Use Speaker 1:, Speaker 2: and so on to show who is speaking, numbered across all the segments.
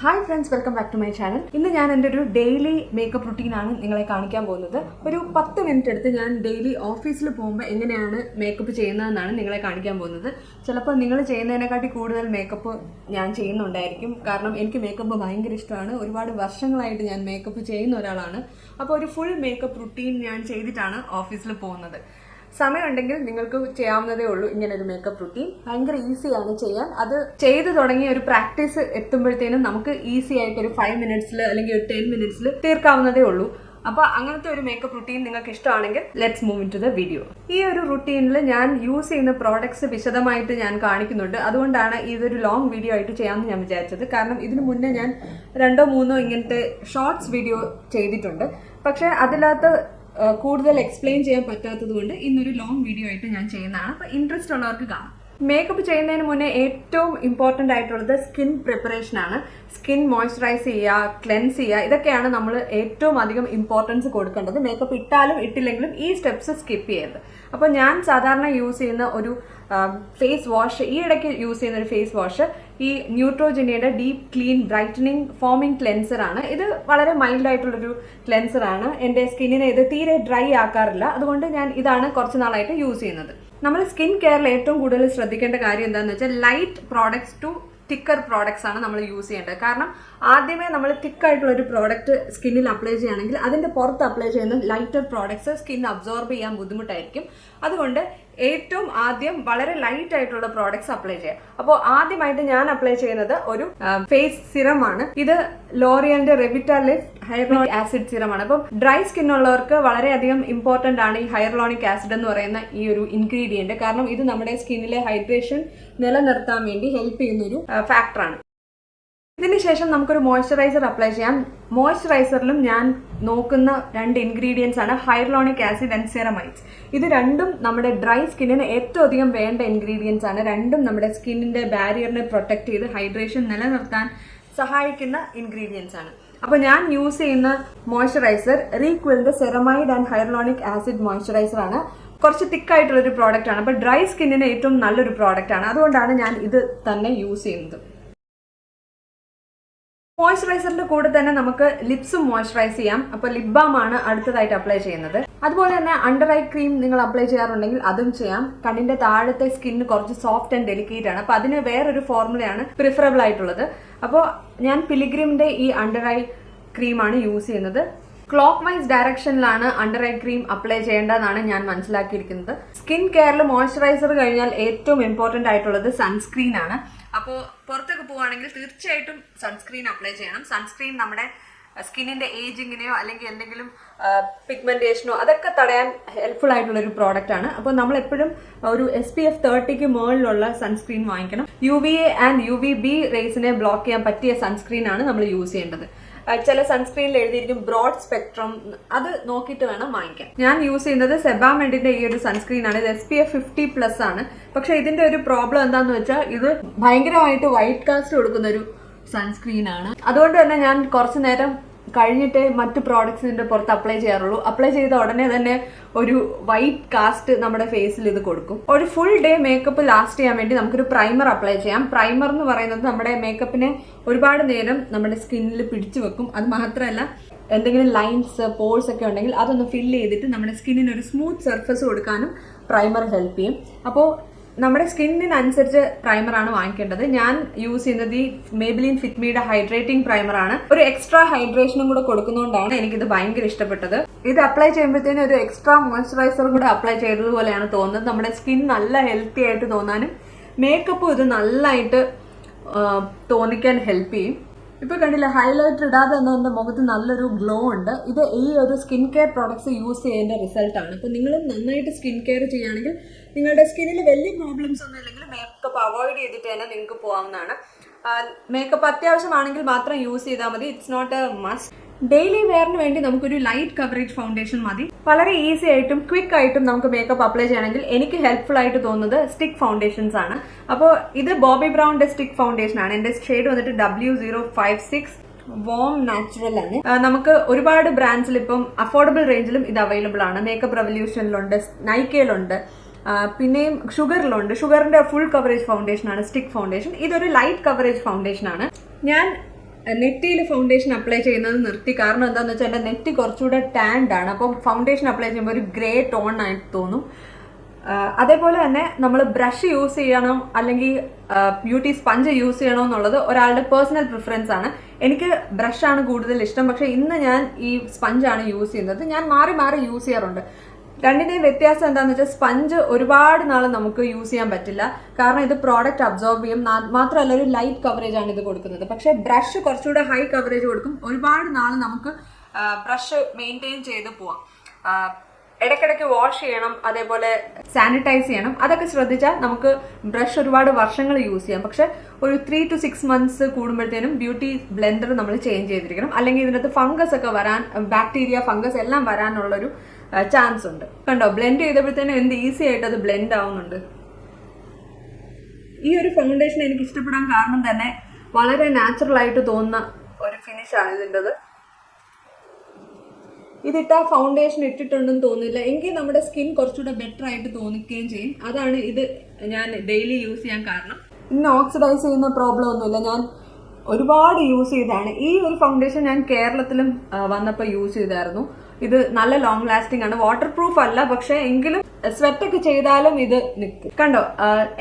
Speaker 1: Hi friends, welcome back to my channel. ഇന്ന് ഞാൻ എൻ്റെ ഒരു ഡെയിലി മേക്കപ്പ് റുട്ടീനാണ് നിങ്ങളെ കാണിക്കാൻ പോകുന്നത്. ഒരു 10 മിനിറ്റ് എടുത്ത് ഞാൻ ഡെയിലി ഓഫീസിൽ പോകുമ്പോൾ എങ്ങനെയാണ് മേക്കപ്പ് ചെയ്യുന്നതെന്നാണ് നിങ്ങളെ കാണിക്കാൻ പോകുന്നത്. ചിലപ്പോൾ നിങ്ങൾ ചെയ്യുന്നതിനെക്കാട്ടി കൂടുതൽ മേക്കപ്പ് ഞാൻ ചെയ്യുന്നുണ്ടായിരിക്കും. കാരണം എനിക്ക് മേക്കപ്പ് ഭയങ്കര ഇഷ്ടമാണ്. ഒരുപാട് വർഷങ്ങളായിട്ട് ഞാൻ മേക്കപ്പ് ചെയ്യുന്ന ഒരാളാണ്. അപ്പോൾ ഒരു ഫുൾ മേക്കപ്പ് റുട്ടീൻ ഞാൻ ചെയ്തിട്ടാണ് ഓഫീസിൽ പോകുന്നത്. സമയമുണ്ടെങ്കിൽ നിങ്ങൾക്ക് ചെയ്യാവുന്നതേ ഉള്ളൂ ഇങ്ങനൊരു മേക്കപ്പ് റുട്ടീൻ. ഭയങ്കര ഈസിയാണ് ചെയ്യാൻ. അത് ചെയ്ത് തുടങ്ങി ഒരു പ്രാക്ടീസ് എത്തുമ്പോഴത്തേനും നമുക്ക് ഈസി ആയിട്ട് ഒരു 5 മിനിറ്റ്സിൽ അല്ലെങ്കിൽ ഒരു 10 മിനിറ്റ്സിൽ തീർക്കാവുന്നതേ ഉള്ളൂ. അപ്പോൾ അങ്ങനത്തെ ഒരു മേക്കപ്പ് റുട്ടീൻ നിങ്ങൾക്ക് ഇഷ്ടമാണെങ്കിൽ let's move into the video. ഈ ഒരു റുട്ടീനിൽ ഞാൻ യൂസ് ചെയ്യുന്ന പ്രോഡക്ട്സ് വിശദമായിട്ട് ഞാൻ കാണിക്കുന്നുണ്ട്. അതുകൊണ്ടാണ് ഇതൊരു ലോങ് വീഡിയോ ആയിട്ട് ചെയ്യാമെന്ന് ഞാൻ വിചാരിച്ചത്. കാരണം ഇതിനു മുന്നേ ഞാൻ 2-3 ഇങ്ങനത്തെ ഷോർട്സ് വീഡിയോ ചെയ്തിട്ടുണ്ട്. പക്ഷേ അതിനകത്ത് കൂടുതൽ എക്സ്പ്ലെയിൻ ചെയ്യാൻ പറ്റാത്തത് കൊണ്ട് ഇന്നൊരു ലോങ് വീഡിയോ ആയിട്ട് ഞാൻ ചെയ്യുന്നതാണ്. അപ്പോൾ ഇൻട്രസ്റ്റ് ഉള്ളവർക്ക് കാണാം. മേക്കപ്പ് ചെയ്യുന്നതിന് മുന്നേ ഏറ്റവും ഇമ്പോർട്ടൻ്റ് ആയിട്ടുള്ളത് സ്കിൻ പ്രിപ്പറേഷൻ ആണ്. സ്കിൻ മോയ്സ്ചറൈസ് ചെയ്യുക, ക്ലെൻസ് ചെയ്യുക, ഇതൊക്കെയാണ് നമ്മൾ ഏറ്റവും അധികം ഇമ്പോർട്ടൻസ് കൊടുക്കേണ്ടത്. മേക്കപ്പ് ഇട്ടാലും ഇട്ടില്ലെങ്കിലും ഈ സ്റ്റെപ്സ് സ്കിപ്പ് ചെയ്യരുത്. അപ്പോൾ ഞാൻ സാധാരണ യൂസ് ചെയ്യുന്ന ഒരു ഫേസ് വാഷ്, ഈ ഇടയ്ക്ക് യൂസ് ചെയ്യുന്ന ഒരു ഫേസ് വാഷ് ഈ ന്യൂട്രോജനിയുടെ deep clean brightening foaming cleanser ആണ്. ഇത് വളരെ മൈൽഡ് ആയിട്ടുള്ളൊരു ക്ലെൻസർ ആണ്. എൻ്റെ സ്കിന്നിനെ ഇത് തീരെ ഡ്രൈ ആക്കാറില്ല. അതുകൊണ്ട് ഞാൻ ഇതാണ് കുറച്ച് നാളായിട്ട് യൂസ് ചെയ്യുന്നത്. നമ്മൾ സ്കിൻ കെയറിൽ ഏറ്റവും കൂടുതൽ ശ്രദ്ധിക്കേണ്ട കാര്യം എന്താണെന്ന് വെച്ചാൽ light products to thicker products ആണ് നമ്മൾ യൂസ് ചെയ്യേണ്ടത്. കാരണം ആദ്യമേ നമ്മൾ തിക്കായിട്ടുള്ള ഒരു പ്രോഡക്റ്റ് സ്കിന്നിൽ അപ്ലൈ ചെയ്യുകയാണെങ്കിൽ അതിൻ്റെ പുറത്ത് അപ്ലൈ ചെയ്യുന്ന ലൈറ്റർ പ്രോഡക്ട്സ് സ്കിൻ അബ്സോർബ് ചെയ്യാൻ ബുദ്ധിമുട്ടായിരിക്കും. അതുകൊണ്ട് ഏറ്റവും ആദ്യം വളരെ ലൈറ്റ് ആയിട്ടുള്ള പ്രോഡക്ട്സ് അപ്ലൈ ചെയ്യാം. അപ്പോൾ ആദ്യമായിട്ട് ഞാൻ അപ്ലൈ ചെയ്യുന്നത് ഒരു ഫേസ് സിറം ആണ്. ഇത് ലോറിയലിന്റെ റെവിറ്റാലിഫ്റ്റ് ഹൈറലോണിക് ആസിഡ് സിറം ആണ്. അപ്പം ഡ്രൈ സ്കിൻ ഉള്ളവർക്ക് വളരെയധികം ഇമ്പോർട്ടന്റ് ആണ് ഈ ഹൈറലോണിക് ആസിഡ് എന്ന് പറയുന്ന ഈ ഒരു ഇൻഗ്രീഡിയന്റ്. കാരണം ഇത് നമ്മുടെ സ്കിന്നിലെ ഹൈഡ്രേഷൻ നിലനിർത്താൻ വേണ്ടി ഹെൽപ്പ് ചെയ്യുന്ന ഒരു ഫാക്ടറാണ്. ഇതിനുശേഷം നമുക്കൊരു മോയ്സ്ചറൈസർ അപ്ലൈ ചെയ്യാം. മോയ്സ്ചറൈസറിലും ഞാൻ നോക്കുന്ന 2 ഇൻഗ്രീഡിയൻസ് ആണ് ഹൈറലോണിക് ആസിഡ് ആൻഡ് സെറമൈഡ്സ്. ഇത് രണ്ടും നമ്മുടെ ഡ്രൈ സ്കിന്നിന് ഏറ്റവും അധികം വേണ്ട ഇൻഗ്രീഡിയൻസ് ആണ്. രണ്ടും നമ്മുടെ സ്കിന്നിന്റെ ബാരിയറിനെ പ്രൊട്ടക്ട് ചെയ്ത് ഹൈഡ്രേഷൻ നിലനിർത്താൻ സഹായിക്കുന്ന ഇൻഗ്രീഡിയൻസ് ആണ്. അപ്പോൾ ഞാൻ യൂസ് ചെയ്യുന്ന മോയ്സ്ചറൈസർ റീക്വലിന്റെ ceramide and hyaluronic acid moisturiser ആണ്. കുറച്ച് തിക്കായിട്ടുള്ളൊരു പ്രോഡക്റ്റ് ആണ്. അപ്പോൾ ഡ്രൈ സ്കിന്നിന് ഏറ്റവും നല്ലൊരു പ്രോഡക്റ്റ് ആണ്. അതുകൊണ്ടാണ് ഞാൻ ഇത് തന്നെ യൂസ് ചെയ്യുന്നത്. മോയ്സ്ചറൈസറിന്റെ കൂടെ തന്നെ നമുക്ക് ലിപ്സും മോയ്സ്ചറൈസ് ചെയ്യാം. അപ്പോൾ ലിപ് ബാം ആണ് അടുത്തതായിട്ട് അപ്ലൈ ചെയ്യുന്നത്. അതുപോലെ തന്നെ അണ്ടർ ഐ ക്രീം നിങ്ങൾ അപ്ലൈ ചെയ്യാറുണ്ടെങ്കിൽ അതും ചെയ്യാം. കണ്ണിന്റെ താഴത്തെ സ്കിന്ന് കുറച്ച് സോഫ്റ്റ് ആൻഡ് ഡെലിക്കേറ്റ് ആണ്. അപ്പോൾ അതിന് വേറൊരു ഫോർമുലയാണ് പ്രിഫറബിൾ ആയിട്ടുള്ളത്. അപ്പോൾ ഞാൻ പിലിഗ്രിമിന്റെ ഈ അണ്ടർ ഐ ക്രീമാണ് യൂസ് ചെയ്യുന്നത്. ക്ലോക്ക് വൈസ് ഡയറക്ഷനിലാണ് അണ്ടർ ഐ ക്രീം അപ്ലൈ ചെയ്യേണ്ടതെന്നാണ് ഞാൻ മനസ്സിലാക്കിയിരിക്കുന്നത്. സ്കിൻ കെയറിൽ മോയ്സ്ചറൈസർ കഴിഞ്ഞാൽ ഏറ്റവും ഇമ്പോർട്ടൻ്റ് ആയിട്ടുള്ളത് സൺസ്ക്രീൻ ആണ്. അപ്പോൾ പുറത്തൊക്കെ പോവുകയാണെങ്കിൽ തീർച്ചയായിട്ടും സൺസ്ക്രീൻ അപ്ലൈ ചെയ്യണം. സൺസ്ക്രീൻ നമ്മുടെ സ്കിന്നിന്റെ ഏജിങ്ങിനെയോ അല്ലെങ്കിൽ എന്തെങ്കിലും പിഗ്മെന്റേഷനോ അതൊക്കെ തടയാൻ ഹെൽപ്ഫുൾ ആയിട്ടുള്ള ഒരു പ്രോഡക്റ്റ് ആണ്. അപ്പോൾ നമ്മൾ എപ്പോഴും ഒരു SPF 30 മുകളിലുള്ള സൺസ്ക്രീൻ വാങ്ങിക്കണം. UVA ആൻഡ് UVB റേസിനെ ബ്ലോക്ക് ചെയ്യാൻ പറ്റിയ സൺസ്ക്രീൻ ആണ് നമ്മൾ യൂസ് ചെയ്യേണ്ടത്. ചില സൺസ്ക്രീനിൽ എഴുതിയിരിക്കും ബ്രോഡ് സ്പെക്ട്രം, അത് നോക്കിയിട്ട് വേണം വാങ്ങിക്കാൻ. ഞാൻ യൂസ് ചെയ്യുന്നത് സെബാമെഡിന്റെ ഈ ഒരു സൺസ്ക്രീൻ ആണ്. ഇത് SPF 50+ ആണ്. പക്ഷെ ഇതിന്റെ ഒരു പ്രോബ്ലം എന്താന്ന് വെച്ചാൽ ഇത് ഭയങ്കരമായിട്ട് വൈറ്റ് കാസ്റ്റ് കൊടുക്കുന്ന ഒരു സൺസ്ക്രീൻ ആണ്. അതുകൊണ്ട് തന്നെ ഞാൻ കുറച്ചു നേരം കഴിഞ്ഞിട്ടേ മറ്റു പ്രോഡക്ട്സിന്റെ പുറത്ത് അപ്ലൈ ചെയ്യാറുള്ളൂ. അപ്ലൈ ചെയ്ത ഉടനെ തന്നെ ഒരു വൈറ്റ് കാസ്റ്റ് നമ്മുടെ ഫേസിൽ ഇത് കൊടുക്കും. ഒരു ഫുൾ ഡേ മേക്കപ്പ് ലാസ്റ്റ് ചെയ്യാൻ വേണ്ടി നമുക്കൊരു പ്രൈമർ അപ്ലൈ ചെയ്യാം. പ്രൈമർ എന്ന് പറയുന്നത് നമ്മുടെ മേക്കപ്പിനെ ഒരുപാട് നേരം നമ്മുടെ സ്കിന്നിൽ പിടിച്ചു വെക്കും. അത് മാത്രമല്ല എന്തെങ്കിലും ലൈൻസ് പോഴ്സ് ഒക്കെ ഉണ്ടെങ്കിൽ അതൊന്ന് ഫില്ല് ചെയ്തിട്ട് നമ്മുടെ സ്കിന്നിന് ഒരു സ്മൂത്ത് സർഫസ് കൊടുക്കാനും പ്രൈമർ ഹെൽപ്പ് ചെയ്യും. അപ്പോൾ നമ്മുടെ സ്കിന്നിനനുസരിച്ച് പ്രൈമറാണ് വാങ്ങിക്കേണ്ടത്. ഞാൻ യൂസ് ചെയ്യുന്നത് ഈ മേബിലിൻ ഫിറ്റ്മിയുടെ ഹൈഡ്രേറ്റിംഗ് പ്രൈമറാണ്. ഒരു എക്സ്ട്രാ ഹൈഡ്രേഷനും കൂടെ കൊടുക്കുന്നതുകൊണ്ടാണ് എനിക്കിത് ഭയങ്കര ഇഷ്ടപ്പെട്ടത്. ഇത് അപ്ലൈ ചെയ്യുമ്പോഴത്തേനും ഒരു എക്സ്ട്രാ മോയ്സ്ചറൈസർ കൂടെ അപ്ലൈ ചെയ്തതുപോലെയാണ് തോന്നുന്നത്. നമ്മുടെ സ്കിൻ നല്ല ഹെൽത്തി ആയിട്ട് തോന്നാനും മേക്കപ്പും ഇത് നല്ലതായിട്ട് തോന്നിക്കാൻ ഹെൽപ്പ് ചെയ്യും. ഇപ്പൊ കണ്ടില്ല, ഹൈലൈറ്റർ ഇടാതെ തന്നെ എൻ്റെ മുഖത്ത് നല്ലൊരു ഗ്ലോ ഉണ്ട്. ഇത് ഈ ഒരു സ്കിൻ കെയർ പ്രോഡക്ട്സ് യൂസ് ചെയ്യേണ്ട റിസൾട്ടാണ്. അപ്പോൾ നിങ്ങൾ നന്നായിട്ട് സ്കിൻ കെയർ ചെയ്യുകയാണെങ്കിൽ നിങ്ങളുടെ സ്കിന്നിൽ വലിയ പ്രോബ്ലംസ് ഒന്നും ഇല്ലെങ്കിൽ മേക്കപ്പ് അവോയ്ഡ് ചെയ്തിട്ട് തന്നെ നിങ്ങൾക്ക് പോകാവുന്നതാണ്. മേക്കപ്പ് അത്യാവശ്യമാണെങ്കിൽ മാത്രം യൂസ് ചെയ്താൽ മതി. It's not a must. Daily വെയറിന് വേണ്ടി നമുക്കൊരു ലൈറ്റ് കവറേജ് ഫൗണ്ടേഷൻ മതി. വളരെ ഈസി ആയിട്ടും ക്വിക്ക് ആയിട്ടും നമുക്ക് മേക്കപ്പ് അപ്ലൈ ചെയ്യണമെങ്കിൽ എനിക്ക് ഹെൽപ്ഫുൾ ആയിട്ട് തോന്നുന്നത് സ്റ്റിക്ക് ഫൗണ്ടേഷൻസ് ആണ്. അപ്പോൾ ഇത് ബോബി ബ്രൗണിന്റെ സ്റ്റിക്ക് ഫൗണ്ടേഷൻ ആണ്. എൻ്റെ ഷെയ്ഡ് വന്നിട്ട് W056 വോം നാച്ചുറൽ ആണ്. നമുക്ക് ഒരുപാട് ബ്രാൻഡ്സിൽ ഇപ്പം അഫോർഡബിൾ റേഞ്ചിലും ഇത് അവൈലബിൾ ആണ്. മേക്കപ്പ് റെവല്യൂഷനിലുണ്ട്, നൈക്കയിലുണ്ട്, പിന്നെയും ഷുഗറിലുണ്ട്. ഷുഗറിന്റെ ഫുൾ കവറേജ് ഫൗണ്ടേഷൻ ആണ് സ്റ്റിക്ക് ഫൗണ്ടേഷൻ. ഇതൊരു ലൈറ്റ് കവറേജ് ഫൗണ്ടേഷൻ ആണ്. ഞാൻ നെറ്റിയിൽ ഫൗണ്ടേഷൻ അപ്ലൈ ചെയ്യുന്നത് നിർത്തി. കാരണം എന്താണെന്ന് വെച്ചാൽ എൻ്റെ നെറ്റി കുറച്ചുകൂടെ ടാൻഡ് ആണ്. അപ്പം ഫൗണ്ടേഷൻ അപ്ലൈ ചെയ്യുമ്പോൾ ഒരു ഗ്രേ ടോൺ ആയിട്ട് തോന്നും. അതേപോലെ തന്നെ നമ്മൾ ബ്രഷ് യൂസ് ചെയ്യണം അല്ലെങ്കിൽ ബ്യൂട്ടി സ്പഞ്ച് യൂസ് ചെയ്യണോ എന്നുള്ളത് ഒരാളുടെ പേഴ്സണൽ പ്രിഫറൻസ് ആണ്. എനിക്ക് ബ്രഷാണ് കൂടുതൽ ഇഷ്ടം. പക്ഷെ ഇന്ന് ഞാൻ ഈ സ്പഞ്ചാണ് യൂസ് ചെയ്യുന്നത്. ഞാൻ മാറി മാറി യൂസ് ചെയ്യാറുണ്ട്. രണ്ടിൻ്റെയും വ്യത്യാസം എന്താണെന്ന് വെച്ചാൽ സ്പഞ്ച് ഒരുപാട് നാൾ നമുക്ക് യൂസ് ചെയ്യാൻ പറ്റില്ല. കാരണം ഇത് പ്രോഡക്റ്റ് അബ്സോർബ് ചെയ്യും. മാത്രമല്ല ഒരു ലൈറ്റ് കവറേജ് ആണ് ഇത് കൊടുക്കുന്നത്. പക്ഷേ ബ്രഷ് കുറച്ചുകൂടെ ഹൈ കവറേജ് കൊടുക്കും. ഒരുപാട് നാൾ നമുക്ക് ബ്രഷ് മെയിൻറ്റെയിൻ ചെയ്ത് പോവാം. ഇടയ്ക്കിടയ്ക്ക് വാഷ് ചെയ്യണം, അതേപോലെ സാനിറ്റൈസ് ചെയ്യണം. അതൊക്കെ ശ്രദ്ധിച്ചാൽ നമുക്ക് ബ്രഷ് ഒരുപാട് വർഷങ്ങൾ യൂസ് ചെയ്യാം. പക്ഷെ ഒരു 3 to 6 months കൂടുമ്പോഴത്തേനും ബ്യൂട്ടി ബ്ലെൻഡർ നമ്മൾ ചേഞ്ച് ചെയ്തിരിക്കണം. അല്ലെങ്കിൽ ഇതിനകത്ത് ഫംഗസ് ഒക്കെ വരാൻ, ബാക്ടീരിയ ഫംഗസ് എല്ലാം വരാനുള്ളൊരു ചാൻസ് ഉണ്ട്. കണ്ടോ, ബ്ലെൻഡ് ചെയ്തപ്പോഴത്തേനും എന്ത് ഈസി ആയിട്ട് അത് ബ്ലെൻഡ് ആവുന്നുണ്ട്. ഈ ഒരു ഫൗണ്ടേഷൻ എനിക്ക് ഇഷ്ടപ്പെടാൻ കാരണം തന്നെ വളരെ നാച്ചുറൽ ആയിട്ട് തോന്നുന്ന ഒരു ഫിനിഷാണ് ഇതിൻ്റെത്. ഇതിട്ട ഫൗണ്ടേഷൻ ഇട്ടിട്ടുണ്ടെന്ന് തോന്നില്ല. എങ്കിൽ നമ്മുടെ സ്കിൻ കുറച്ചുകൂടെ ബെറ്റർ ആയിട്ട് തോന്നിക്കുകയും ചെയ്യും. അതാണ് ഇത് ഞാൻ ഡെയിലി യൂസ് ചെയ്യാൻ കാരണം. ഇന്ന് ഓക്സിഡൈസ് ചെയ്യുന്ന പ്രോബ്ലം ഒന്നുമില്ല. ഞാൻ ഒരുപാട് യൂസ് ചെയ്തതാണ്. ഈ ഒരു ഫൗണ്ടേഷൻ ഞാൻ കേരളത്തിലും വന്നപ്പോൾ യൂസ് ചെയ്തായിരുന്നു. ഇത് നല്ല ലോങ് ലാസ്റ്റിംഗ് ആണ്. വാട്ടർ പ്രൂഫ് അല്ല, പക്ഷെ എങ്കിലും സ്വെറ്റ് ഒക്കെ ചെയ്താലും ഇത് നിൽക്കും. കണ്ടോ,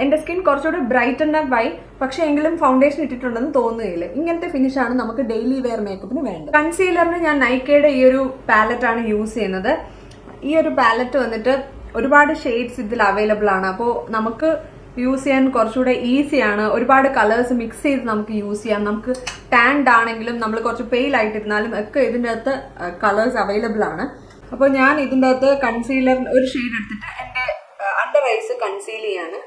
Speaker 1: എന്റെ സ്കിൻ കുറച്ചുകൂടി ബ്രൈറ്റൻ അപ്പ് ആയി. പക്ഷെ എങ്കിലും ഫൗണ്ടേഷൻ ഇട്ടിട്ടുണ്ടെന്ന് തോന്നുകയില്ല. ഇങ്ങനത്തെ ഫിനിഷാണ് നമുക്ക് ഡെയിലി വെയർ മേക്കപ്പിന് വേണ്ടത്. കൺസീലറിന് ഞാൻ നൈക്കയുടെ ഈ ഒരു പാലറ്റ് ആണ് യൂസ് ചെയ്യുന്നത്. ഈ ഒരു പാലറ്റ് വന്നിട്ട് ഒരുപാട് ഷെയ്ഡ്സ് ഇതിൽ അവൈലബിൾ ആണ്. അപ്പോൾ നമുക്ക് യൂസ് ചെയ്യാൻ കുറച്ചുകൂടെ ഈസിയാണ്. ഒരുപാട് കളേഴ്സ് മിക്സ് ചെയ്ത് നമുക്ക് യൂസ് ചെയ്യാം. നമുക്ക് ടാൻഡ് ആണെങ്കിലും നമ്മൾ കുറച്ച് പെയിൽ ആയിട്ടിരുന്നാലും ഒക്കെ ഇതിൻ്റെ അകത്ത് കളേഴ്സ് അവൈലബിൾ ആണ്. അപ്പോൾ ഞാൻ ഇതിൻ്റെ അകത്ത് കൺസീലർ ഒരു ഷെയ്ഡ് എടുത്തിട്ട് എൻ്റെ അണ്ടർ ഐസ് കൺസീൽ ചെയ്യാണ്.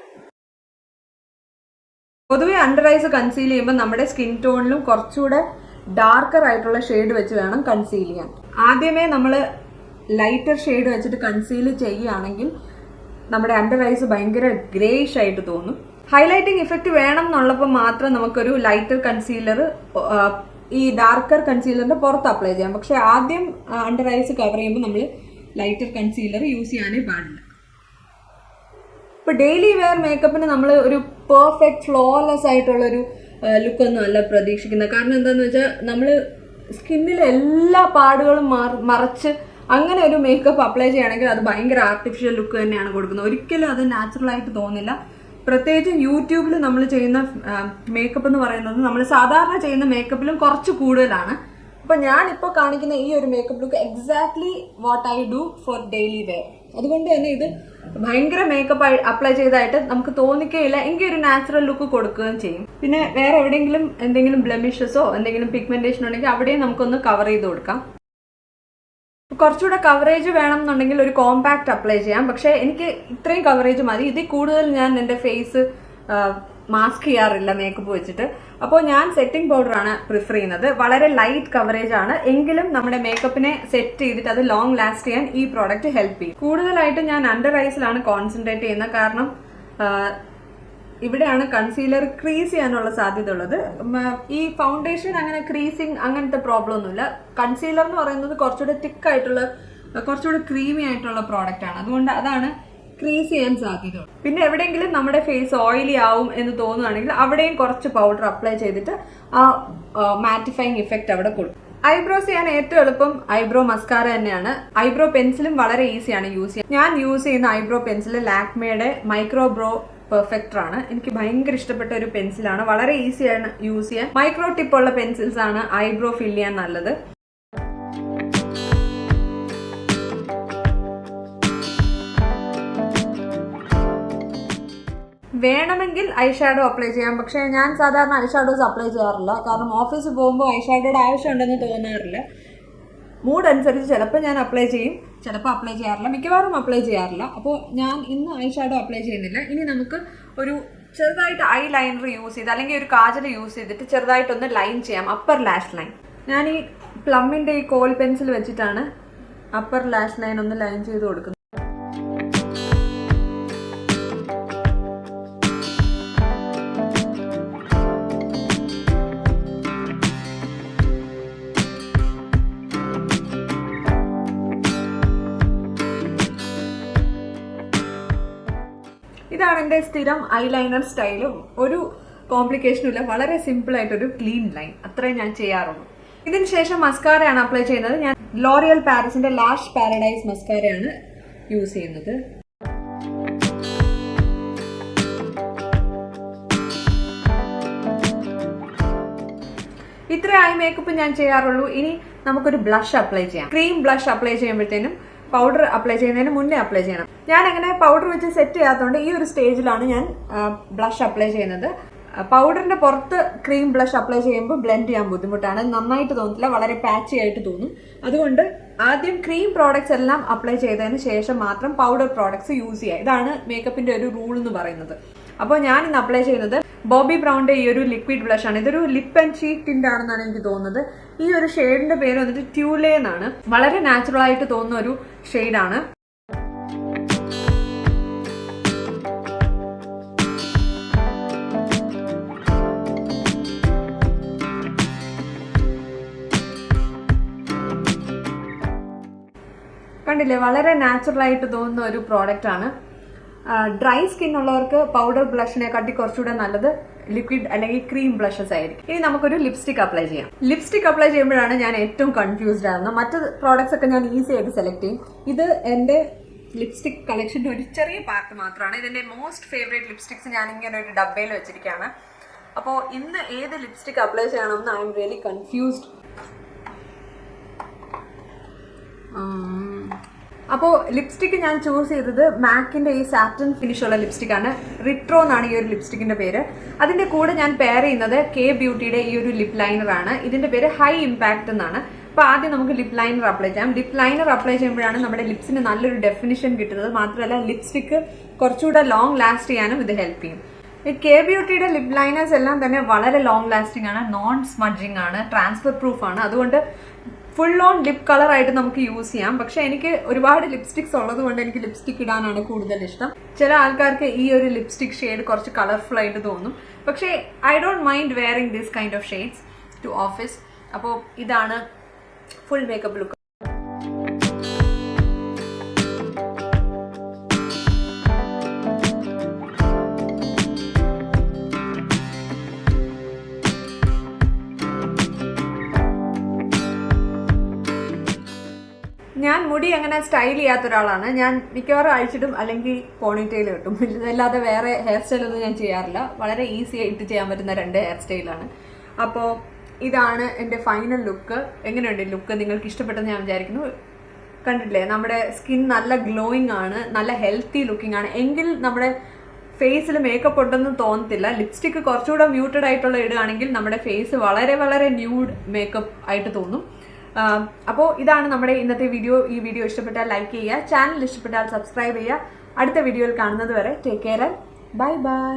Speaker 1: പൊതുവെ അണ്ടർ ഐസ് കൺസീൽ ചെയ്യുമ്പോൾ നമ്മുടെ സ്കിൻ ടോണിലും കുറച്ചുകൂടെ ഡാർക്കർ ആയിട്ടുള്ള ഷെയ്ഡ് വെച്ച് വേണം കൺസീൽ ചെയ്യാൻ. ആദ്യമേ നമ്മൾ ലൈറ്റർ ഷെയ്ഡ് വെച്ചിട്ട് കൺസീൽ ചെയ്യുകയാണെങ്കിൽ നമ്മുടെ അണ്ടർ ഐസ് ഭയങ്കര ഗ്രേയിഷ് ആയിട്ട് തോന്നും. ഹൈലൈറ്റിംഗ് ഇഫക്റ്റ് വേണം എന്നുള്ളപ്പോൾ മാത്രം നമുക്കൊരു ലൈറ്റർ കൺസീലർ ഈ ഡാർക്കർ കൺസീലറിന്റെ പുറത്ത് അപ്ലൈ ചെയ്യാം. പക്ഷെ ആദ്യം അണ്ടർ ഐസ് കവർ ചെയ്യുമ്പോൾ നമ്മൾ ലൈറ്റർ കൺസീലർ യൂസ് ചെയ്യാനേ പാടില്ല. ഇപ്പൊ ഡെയിലി വെയർ മേക്കപ്പിന് നമ്മൾ ഒരു പെർഫെക്റ്റ് ഫ്ലോലെസ് ആയിട്ടുള്ളൊരു ലുക്കൊന്നും അല്ല പ്രതീക്ഷിക്കുന്നത്. കാരണം എന്താണെന്ന് വെച്ചാൽ നമ്മൾ സ്കിന്നിലെ എല്ലാ പാടുകളും മറച്ച് അങ്ങനെ ഒരു മേക്കപ്പ് അപ്ലൈ ചെയ്യുകയാണെങ്കിൽ അത് ഭയങ്കര ആർട്ടിഫിഷ്യൽ ലുക്ക് തന്നെയാണ് കൊടുക്കുന്നത്. ഒരിക്കലും അത് നാച്ചുറൽ ആയിട്ട് തോന്നില്ല. പ്രത്യേകിച്ച് യൂട്യൂബിൽ നമ്മൾ ചെയ്യുന്ന മേക്കപ്പ് എന്ന് പറയുന്നത് നമ്മൾ സാധാരണ ചെയ്യുന്ന മേക്കപ്പിലും കുറച്ച് കൂടുതലാണ്. അപ്പൊ ഞാൻ ഇപ്പോൾ കാണിക്കുന്ന ഈ ഒരു makeup look exactly what I do for daily wear. അതുകൊണ്ട് തന്നെ ഇത് ഭയങ്കര മേക്കപ്പ് അപ്ലൈ ചെയ്തായിട്ട് നമുക്ക് തോന്നിക്കുകയില്ല. എങ്കിൽ ഒരു നാച്ചുറൽ ലുക്ക് കൊടുക്കുകയും ചെയ്യും. പിന്നെ വേറെ എവിടെയെങ്കിലും എന്തെങ്കിലും ബ്ലെമിഷസോ എന്തെങ്കിലും പിഗ്മെന്റേഷൻ ഉണ്ടെങ്കിൽ അവിടെയും നമുക്കൊന്ന് കവർ ചെയ്ത് കൊടുക്കാം. കുറച്ചുകൂടെ കവറേജ് വേണം എന്നുണ്ടെങ്കിൽ ഒരു കോമ്പാക്ട് അപ്ലൈ ചെയ്യാം. പക്ഷേ എനിക്ക് ഇത്രയും കവറേജ് മതി. ഇതിൽ കൂടുതൽ ഞാൻ എൻ്റെ ഫേസ് മാസ്ക് ചെയ്യാറില്ല മേക്കപ്പ് വെച്ചിട്ട്. അപ്പോൾ ഞാൻ സെറ്റിംഗ് പൗഡറാണ് പ്രിഫർ ചെയ്യുന്നത്. വളരെ ലൈറ്റ് കവറേജ് ആണ്, എങ്കിലും നമ്മുടെ മേക്കപ്പിനെ സെറ്റ് ചെയ്തിട്ട് അത് ലോങ് ലാസ്റ്റ് ചെയ്യാൻ ഈ പ്രോഡക്റ്റ് ഹെൽപ്പ് ചെയ്യും. കൂടുതലായിട്ട് ഞാൻ അണ്ടർ ഐസിലാണ് കോൺസെൻട്രേറ്റ് ചെയ്യുന്നത്. കാരണം ഇവിടെയാണ് കൺസീലർ ക്രീസ് ചെയ്യാനുള്ള സാധ്യത ഉള്ളത്. ഈ ഫൗണ്ടേഷൻ അങ്ങനെ ക്രീസിങ് അങ്ങനത്തെ പ്രോബ്ലം ഒന്നുമില്ല. കൺസീലർ എന്ന് പറയുന്നത് കുറച്ചുകൂടെ തിക്കായിട്ടുള്ള കുറച്ചുകൂടെ ക്രീമി ആയിട്ടുള്ള പ്രോഡക്റ്റ് ആണ്. അതുകൊണ്ട് അതാണ് ക്രീസ് ചെയ്യാൻ സാധ്യത. പിന്നെ എവിടെയെങ്കിലും നമ്മുടെ ഫേസ് ഓയിലി ആവും എന്ന് തോന്നുകയാണെങ്കിൽ അവിടെയും കുറച്ച് പൗഡർ അപ്ലൈ ചെയ്തിട്ട് ആ മാറ്റിഫൈങ് ഇഫക്റ്റ് അവിടെ കൊടുക്കും. ഐബ്രോസ് ചെയ്യാൻ ഏറ്റവും എളുപ്പം ഐബ്രോ മസ്കാര തന്നെയാണ്. ഐബ്രോ പെൻസിലും വളരെ ഈസിയാണ് യൂസ് ചെയ്യാൻ. ഞാൻ യൂസ് ചെയ്യുന്ന ഐബ്രോ പെൻസിൽ ലാക്മേയുടെ മൈക്രോ ബ്രോ പെർഫെക്റ്റർ ആണ്. എനിക്ക് ഭയങ്കര ഇഷ്ടപ്പെട്ട ഒരു പെൻസിലാണ്. വളരെ ഈസിയാണ് യൂസ് ചെയ്യാൻ. മൈക്രോ ടിപ്പ് ഉള്ള പെൻസിൽസ് ആണ് ഐബ്രോ ഫിൽ ചെയ്യാൻ നല്ലത്. വേണമെങ്കിൽ ഐഷാഡോ അപ്ലൈ ചെയ്യാം. പക്ഷേ ഞാൻ സാധാരണ ഐഷാഡോസ് അപ്ലൈ ചെയ്യാറില്ല. കാരണം ഓഫീസിൽ പോകുമ്പോൾ ഐഷാഡോയുടെ ആവശ്യമുണ്ടെന്ന് തോന്നാറില്ല. മൂഡ് അനുസരിച്ച് ചിലപ്പോൾ ഞാൻ അപ്ലൈ ചെയ്യും, ചിലപ്പോൾ അപ്ലൈ ചെയ്യാറില്ല. മിക്കവാറും അപ്ലൈ ചെയ്യാറില്ല. അപ്പോൾ ഞാൻ ഇന്ന് ഐഷാഡോ അപ്ലൈ ചെയ്യുന്നില്ല. ഇനി നമുക്ക് ഒരു ചെറുതായിട്ട് ഐ ലൈനർ യൂസ് ചെയ്ത് അല്ലെങ്കിൽ ഒരു കാജൽ യൂസ് ചെയ്തിട്ട് ചെറുതായിട്ടൊന്ന് ലൈൻ ചെയ്യാം, അപ്പർ ലാഷ് ലൈൻ. ഞാൻ ഈ പ്ലമ്മിൻ്റെ ഈ കോൾ പെൻസിൽ വെച്ചിട്ടാണ് അപ്പർ ലാഷ് ലൈൻ ഒന്ന് ലൈൻ ചെയ്ത് കൊടുക്കുന്നത്. ഇതാണ് എൻ്റെ സ്ഥിരം ഐലൈനർ സ്റ്റൈലും. ഒരു കോംപ്ലിക്കേഷനും ഇല്ല, വളരെ സിമ്പിൾ ആയിട്ടൊരു ക്ലീൻ ലൈൻ, അത്രയും ഞാൻ ചെയ്യാറുള്ളൂ. ഇതിന് ശേഷം മസ്കാരയാണ് അപ്ലൈ ചെയ്യുന്നത്. ഞാൻ ലോറിയൽ പാരീസിന്റെ ലാഷ് പാരഡൈസ് മസ്കാരയാണ് യൂസ് ചെയ്യുന്നത്. ഇത്ര ഐ മേക്കപ്പ് ഞാൻ ചെയ്യാറുള്ളൂ. ഇനി നമുക്കൊരു ബ്ലഷ് അപ്ലൈ ചെയ്യാം. ക്രീം ബ്ലഷ് അപ്ലൈ ചെയ്യുമ്പോഴത്തേനും പൗഡർ അപ്ലൈ ചെയ്യുന്നതിന് മുന്നേ അപ്ലൈ ചെയ്യണം. ഞാൻ അങ്ങനെ പൗഡർ വെച്ച് സെറ്റ് ചെയ്യാത്തതുകൊണ്ട് ഈ ഒരു സ്റ്റേജിലാണ് ഞാൻ ബ്ലഷ് അപ്ലൈ ചെയ്യുന്നത്. പൗഡറിന്റെ പുറത്ത് ക്രീം ബ്ലഷ് അപ്ലൈ ചെയ്യുമ്പോൾ ബ്ലെൻഡ് ചെയ്യാൻ ബുദ്ധിമുട്ടാണ്, നന്നായിട്ട് തോന്നില്ല, വളരെ പാച്ചി ആയിട്ട് തോന്നും. അതുകൊണ്ട് ആദ്യം ക്രീം പ്രോഡക്ട്സ് എല്ലാം അപ്ലൈ ചെയ്തതിന് ശേഷം മാത്രം പൗഡർ പ്രോഡക്ട്സ് യൂസ് ചെയ്യുക. ഇതാണ് മേക്കപ്പിന്റെ ഒരു റൂൾ എന്ന് പറയുന്നത്. അപ്പോൾ ഞാൻ ഇന്ന് അപ്ലൈ ചെയ്യുന്നത് ബോബി ബ്രൗണിന്റെ ഈ ഒരു ലിക്വിഡ് ബ്ലഷ് ആണ്. ഇതൊരു ലിപ്പ് ആൻഡ് ചീക്ക് ടിന്റ് ആണെന്നാണ് എനിക്ക് തോന്നുന്നത്. ഈ ഒരു ഷെയ്ഡിന്റെ പേര് വന്നിട്ട് ട്യൂലേ എന്നാണ്. വളരെ നാച്ചുറൽ ആയിട്ട് തോന്നുന്ന ഒരു ഷെയ്ഡാണ്. കണ്ടില്ലേ, വളരെ നാച്ചുറൽ ആയിട്ട് തോന്നുന്ന ഒരു പ്രോഡക്റ്റ് ആണ്. ഡ്രൈ സ്കിൻ ഉള്ളവർക്ക് പൗഡർ ബ്ലഷിനെക്കാട്ടി കുറച്ചുകൂടെ നല്ലത് ലിക്വിഡ് അല്ലെങ്കിൽ ക്രീം ബ്ലഷസ് ആയിരിക്കും. ഇനി നമുക്കൊരു ലിപ്സ്റ്റിക് അപ്ലൈ ചെയ്യാം. ലിപ്സ്റ്റിക് അപ്ലൈ ചെയ്യുമ്പോഴാണ് ഞാൻ ഏറ്റവും കൺഫ്യൂസ്ഡ് ആവുന്നത്. മറ്റ് പ്രോഡക്ട്സ് ഒക്കെ ഞാൻ ഈസി ആയിട്ട് സെലക്ട് ചെയ്യും. ഇത് എൻ്റെ ലിപ്സ്റ്റിക് കളക്ഷൻ്റെ ഒരു ചെറിയ പാർട്ട് മാത്രമാണ്. ഇതിൻ്റെ മോസ്റ്റ് ഫേവറേറ്റ് ലിപ്സ്റ്റിക്സ് ഞാൻ ഇങ്ങനെ ഒരു ഡബ്ബയിൽ വെച്ചിരിക്കുകയാണ്. അപ്പോൾ ഇന്ന് ഏത് ലിപ്സ്റ്റിക് അപ്ലൈ ചെയ്യണമെന്ന് ഐ എം റിയലി കൺഫ്യൂസ്ഡ്. അപ്പോൾ ലിപ്സ്റ്റിക്ക് ഞാൻ ചൂസ് ചെയ്തത് മാക്കിന്റെ ഈ സാറ്റൻ ഫിനിഷ് ഉള്ള ലിപ്സ്റ്റിക് ആണ്. റിട്രോ എന്നാണ് ഈ ഒരു ലിപ്സ്റ്റിക്കിന്റെ പേര്. അതിന്റെ കൂടെ ഞാൻ പെയർ ചെയ്യുന്നത് കെ ബ്യൂട്ടിയുടെ ഈ ഒരു ലിപ് ലൈനർ ആണ്. ഇതിന്റെ പേര് ഹൈ ഇമ്പാക്ട് എന്നാണ്. അപ്പോൾ ആദ്യം നമുക്ക് ലിപ് ലൈനർ അപ്ലൈ ചെയ്യാം. ലിപ് ലൈനർ അപ്ലൈ ചെയ്യുമ്പോഴാണ് നമ്മുടെ ലിപ്സിന് നല്ലൊരു ഡെഫിനിഷൻ കിട്ടുന്നത്. മാത്രമല്ല ലിപ്സ്റ്റിക്ക് കുറച്ചുകൂടെ ലോങ് ലാസ്റ്റ് ചെയ്യാനും ഇത് ഹെൽപ്പ് ചെയ്യും. ഈ കെ ബ്യൂട്ടിയുടെ ലിപ് ലൈനേഴ്സ് എല്ലാം തന്നെ വളരെ ലോങ് ലാസ്റ്റിംഗ് ആണ്, നോൺ സ്മഡ്ജിങ് ആണ്, ട്രാൻസ്ഫർ പ്രൂഫ് ആണ്. അതുകൊണ്ട് ഫുൾ ഓൺ ലിപ് കളർ ആയിട്ട് നമുക്ക് യൂസ് ചെയ്യാം. പക്ഷെ എനിക്ക് ഒരുപാട് ലിപ്സ്റ്റിക്സ് ഉള്ളത് കൊണ്ട് എനിക്ക് ലിപ്സ്റ്റിക് ഇടാനാണ് കൂടുതൽ ഇഷ്ടം. ചില ആൾക്കാർക്ക് ഈ ഒരു ലിപ്സ്റ്റിക് ഷെയ്ഡ് കുറച്ച് കളർഫുൾ ആയിട്ട് തോന്നും. പക്ഷേ I don't mind wearing this kind of shades to office. അപ്പോൾ ഇതാണ് ഫുൾ മേക്കപ്പ് ലുക്ക്. ഞാൻ മുടി അങ്ങനെ സ്റ്റൈൽ ചെയ്യാത്ത ഒരാളാണ്. ഞാൻ മിക്കവാറും അഴിച്ചിടും അല്ലെങ്കിൽ പോണിറ്റെയിൽ കിട്ടും. അല്ലാതെ വേറെ ഹെയർ സ്റ്റൈലൊന്നും ഞാൻ ചെയ്യാറില്ല. വളരെ ഈസി ആയിട്ട് ചെയ്യാൻ പറ്റുന്ന 2 ഹെയർ സ്റ്റൈലാണ്. അപ്പോൾ ഇതാണ് എൻ്റെ ഫൈനൽ ലുക്ക്. എങ്ങനെയുണ്ട് ലുക്ക്? നിങ്ങൾക്ക് ഇഷ്ടപ്പെട്ടെന്ന് ഞാൻ വിചാരിക്കുന്നു. കണ്ടില്ലേ, നമ്മുടെ സ്കിൻ നല്ല ഗ്ലോയിങ് ആണ്, നല്ല ഹെൽത്തി ലുക്കിംഗ് ആണ്. എങ്കിൽ നമ്മുടെ ഫേസിൽ മേക്കപ്പ് ഉണ്ടെന്ന് തോന്നത്തില്ല. ലിപ്സ്റ്റിക്ക് കുറച്ചുകൂടെ മ്യൂട്ടഡ് ആയിട്ടുള്ള ഇടുകയാണെങ്കിൽ നമ്മുടെ ഫേസ് വളരെ വളരെ ന്യൂഡ് മേക്കപ്പ് ആയിട്ട് തോന്നും. അപ്പോൾ ഇതാണ് നമ്മുടെ ഇന്നത്തെ വീഡിയോ. ഈ വീഡിയോ ഇഷ്ടപ്പെട്ടാൽ ലൈക്ക് ചെയ്യുക, ചാനൽ ഇഷ്ടപ്പെട്ടാൽ സബ്സ്ക്രൈബ് ചെയ്യുക. അടുത്ത വീഡിയോയിൽ കാണുന്നത് വരെ ടേക്ക് കെയർ, ബൈ ബൈ.